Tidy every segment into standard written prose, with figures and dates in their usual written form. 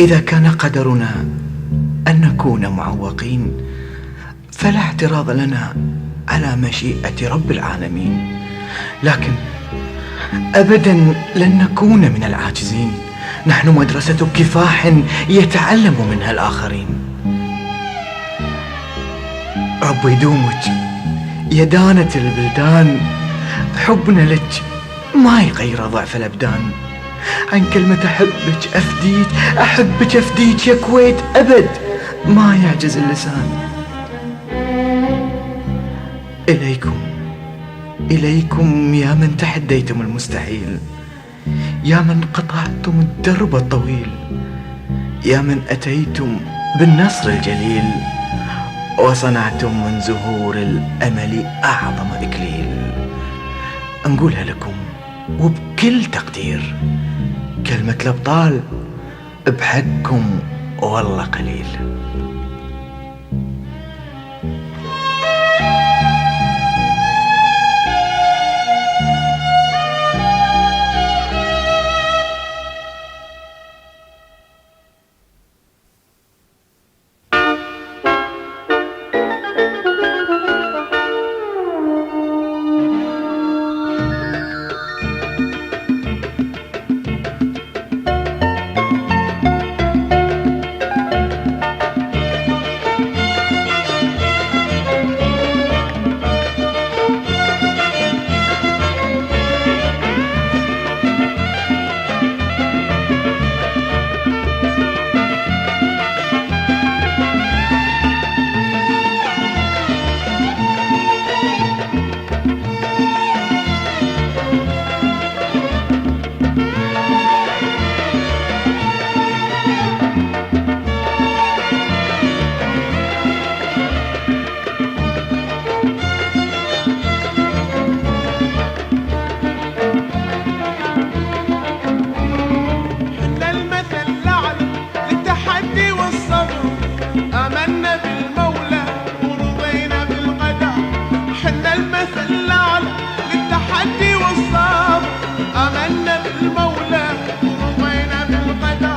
إذا كان قدرنا أن نكون معوقين فلا اعتراض لنا على مشيئة رب العالمين، لكن أبدا لن نكون من العاجزين. نحن مدرسة كفاح يتعلم منها الآخرين. رب يدومك يا دانة البلدان، حبنا لك ما يغير ضعف الأبدان. عن كلمة أحبك أفديك، أحبك أفديك يا كويت، أبد ما يعجز اللسان. إليكم يا من تحديتم المستحيل، يا من قطعتم الدرب الطويل، يا من أتيتم بالنصر الجليل، وصنعتم من زهور الأمل أعظم إكليل. نقولها لكم وبكل تقدير، كلمة الأبطال بحقكم والله قليل. التحدي والصبر، آمنا بالمولى ورضينا بالقدر. حنا المثل الأعلى للتحدي والصبر، آمنا بالمولى ورضينا بالقدر.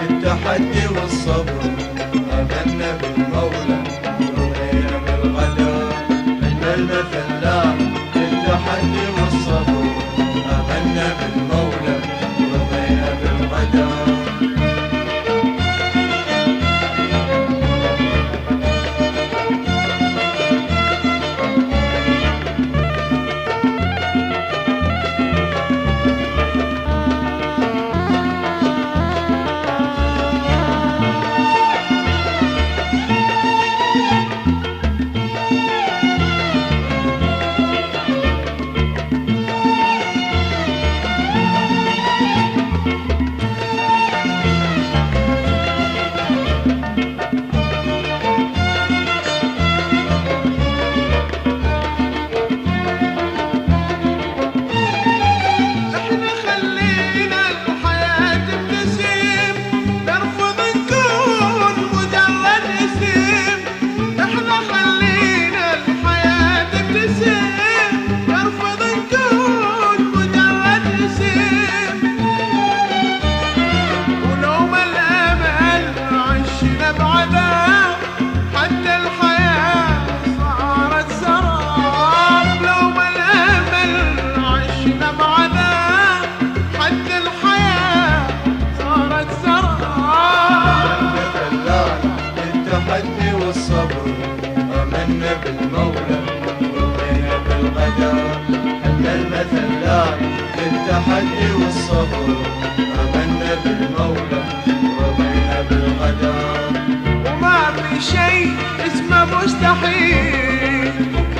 التحدي والصبر، آمنا بالمولى ورضينا بالقدر. حنا المثل الأعلى للتحدي والصبر، آمنا بالمولى ورضينا بالقدر. بالمولى ورضينا بالقدر. حنا المثل للتحدي والصبر، آمنا بالمولى ورضينا بالقدر. وما في شيء اسمه مستحيل،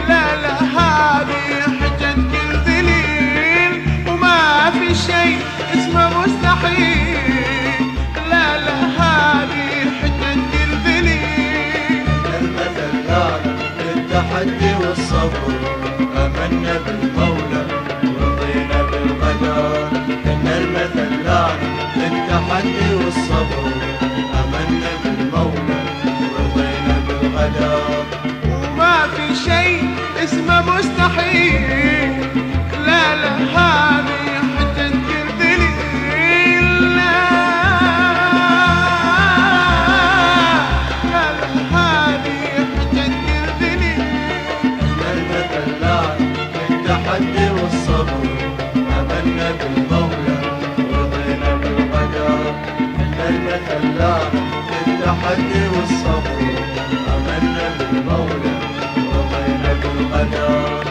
لا لا هذه حجة كل ذليل. وما في شيء اسمه مستحيل، لا لا هذه حجة كل ذليل. المثل للتحدي والصبر، آمنا بالمولى ورضينا بالقدر. إن المثل للتحدي والصبر، آمنا بالمولى ورضينا بالقدر. وما في شيء اسمه مستحيل، لا لا هذه حجة كل ذليل. لا لا هذه حجة كل ذليل. المثل للتحدي والصبر، آمنا بالمولى ورضينا بالقدر. المثل للتحدي والصبر، آمنا بالمولى ورضينا بالقدر.